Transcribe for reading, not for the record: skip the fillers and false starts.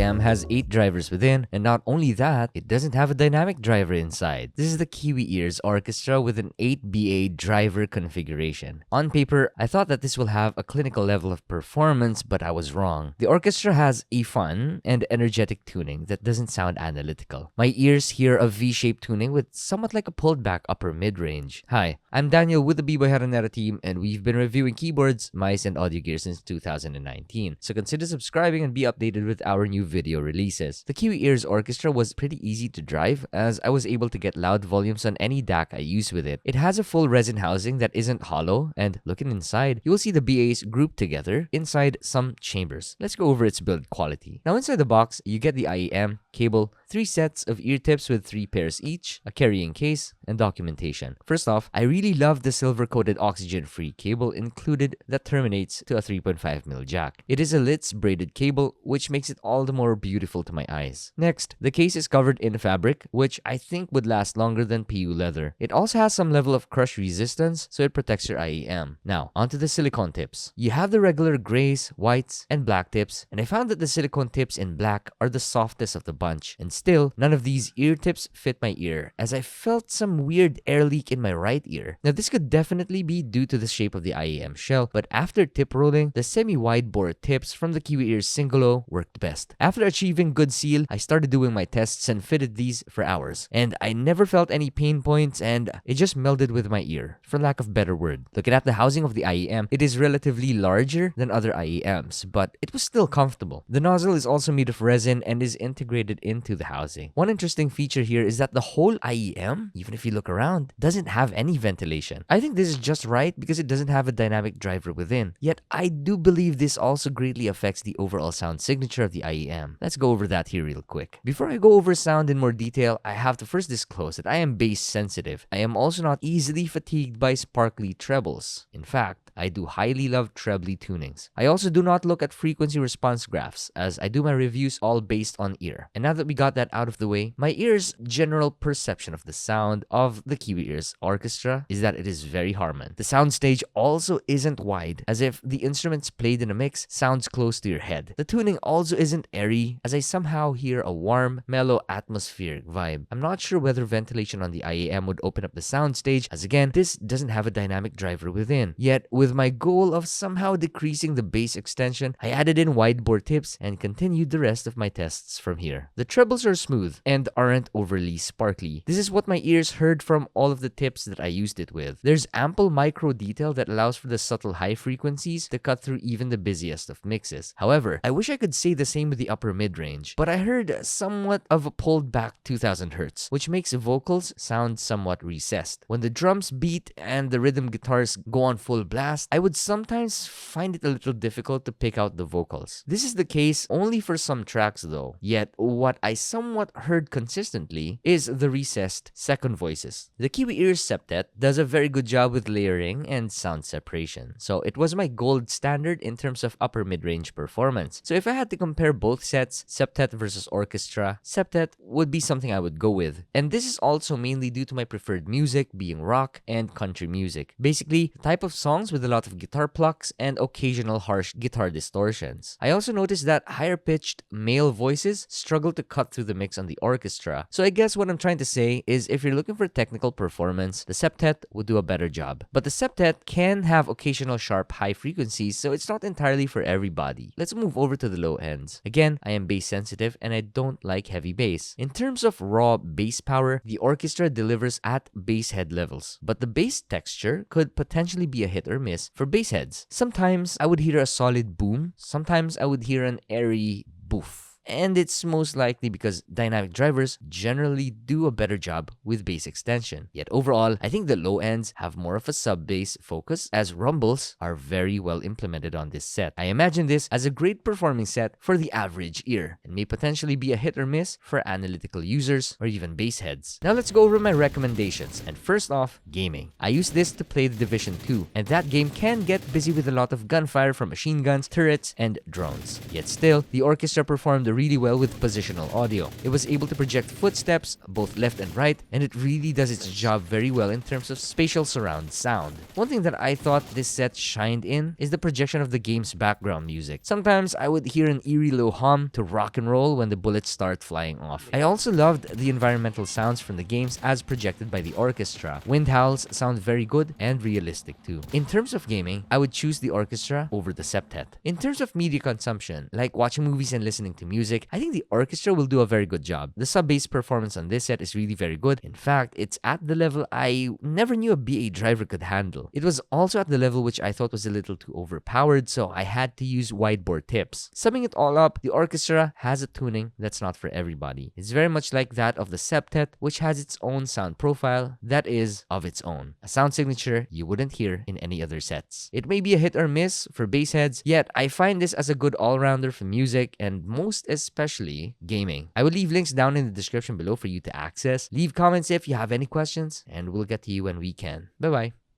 IEM has 8 drivers within, and not only that, it doesn't have a dynamic driver inside. This is the Kiwi Ears Orchestra with an 8BA driver configuration. On paper, I thought that this will have a clinical level of performance, but I was wrong. The orchestra has a fun and energetic tuning that doesn't sound analytical. My ears hear a V-shaped tuning with somewhat like a pulled back upper mid-range. Hi, I'm Daniel with the Biboyharanero team, and we've been reviewing keyboards, mice, and audio gear since 2019. So consider subscribing and be updated with our new video releases. The Kiwi Ears Orchestra was pretty easy to drive, as I was able to get loud volumes on any DAC I use with it. It has a full resin housing that isn't hollow, and looking inside, you will see the BAs grouped together inside some chambers. Let's go over its build quality. Now inside the box, you get the IEM, cable, 3 sets of ear tips with 3 pairs each, a carrying case, and documentation. First off, I really love the silver-coated oxygen-free cable included that terminates to a 3.5mm jack. It is a Lite braided cable, which makes it all the more beautiful to my eyes. Next, the case is covered in fabric, which I think would last longer than PU leather. It also has some level of crush resistance, so it protects your IEM. Now, onto the silicone tips. You have the regular grays, whites, and black tips, and I found that the silicone tips in black are the softest of the bunch. And still, none of these ear tips fit my ear, as I felt some weird air leak in my right ear. Now, this could definitely be due to the shape of the IEM shell, but after tip rolling, the semi-wide bore tips from the Kiwi Ears Singolo worked best. After achieving good seal, I started doing my tests and fitted these for hours, and I never felt any pain points, and it just melded with my ear, for lack of better word. Looking at the housing of the IEM, it is relatively larger than other IEMs, but it was still comfortable. The nozzle is also made of resin and is integrated into the housing. One interesting feature here is that the whole IEM, even if you look around, doesn't have any ventilation. I think this is just right because it doesn't have a dynamic driver within. Yet I do believe this also greatly affects the overall sound signature of the IEM. Let's go over that here real quick. Before I go over sound in more detail, I have to first disclose that I am bass sensitive. I am also not easily fatigued by sparkly trebles. In fact, I do highly love trebly tunings. I also do not look at frequency response graphs, as I do my reviews all based on ear. And now that we got that out of the way, my ear's general perception of the sound of the Kiwi Ears Orchestra is that it is very Harman. The soundstage also isn't wide, as if the instruments played in a mix sounds close to your head. The tuning also isn't airy, as I somehow hear a warm, mellow, atmospheric vibe. I'm not sure whether ventilation on the IEM would open up the soundstage, as again, this doesn't have a dynamic driver within. Yet, with my goal of somehow decreasing the bass extension, I added in wide bore tips and continued the rest of my tests from here. The trebles are smooth and aren't overly sparkly. This is what my ears heard from all of the tips that I used it with. There's ample micro detail that allows for the subtle high frequencies to cut through even the busiest of mixes. However, I wish I could say the same with the upper mid-range, but I heard somewhat of a pulled back 2000 Hz, which makes vocals sound somewhat recessed. When the drums beat and the rhythm guitars go on full blast, I would sometimes find it a little difficult to pick out the vocals. This is the case only for some tracks though. Yet, what I somewhat heard consistently is the recessed second voices. The Kiwi Ears septet does a very good job with layering and sound separation, so it was my gold standard in terms of upper mid-range performance. So if I had to compare both sets, septet versus orchestra, septet would be something I would go with. And this is also mainly due to my preferred music being rock and country music. Basically, the type of songs with a lot of guitar plucks and occasional harsh guitar distortions. I also noticed that higher-pitched male voices struggle to cut through the mix on the orchestra. So I guess what I'm trying to say is if you're looking for technical performance, the septet would do a better job. But the septet can have occasional sharp high frequencies, so it's not entirely for everybody. Let's move over to the low ends. Again, I am bass sensitive and I don't like heavy bass. In terms of raw bass power, the orchestra delivers at bass head levels, but the bass texture could potentially be a hit or miss for bass heads. Sometimes I would hear a solid boom, sometimes I would hear an airy boof. And it's most likely because dynamic drivers generally do a better job with bass extension. Yet overall, I think the low ends have more of a sub-bass focus, as rumbles are very well implemented on this set. I imagine this as a great performing set for the average ear, and may potentially be a hit or miss for analytical users or even bass heads. Now let's go over my recommendations, and first off, gaming. I use this to play the Division 2, and that game can get busy with a lot of gunfire from machine guns, turrets, and drones. Yet still, the orchestra performed really well with positional audio. It was able to project footsteps, both left and right, and it really does its job very well in terms of spatial surround sound. One thing that I thought this set shined in is the projection of the game's background music. Sometimes I would hear an eerie low hum to rock and roll when the bullets start flying off. I also loved the environmental sounds from the games as projected by the orchestra. Wind howls sound very good and realistic too. In terms of gaming, I would choose the orchestra over the septet. In terms of media consumption, like watching movies and listening to music, I think the orchestra will do a very good job. The sub-bass performance on this set is really very good. In fact, it's at the level I never knew a BA driver could handle. It was also at the level which I thought was a little too overpowered, so I had to use widebore tips. Summing it all up, the orchestra has a tuning that's not for everybody. It's very much like that of the septet, which has its own sound profile that is of its own. A sound signature you wouldn't hear in any other sets. It may be a hit or miss for bass heads, yet I find this as a good all-rounder for music and most especially gaming. I will leave links down in the description below for you to access. Leave comments if you have any questions and we'll get to you when we can. Bye-bye.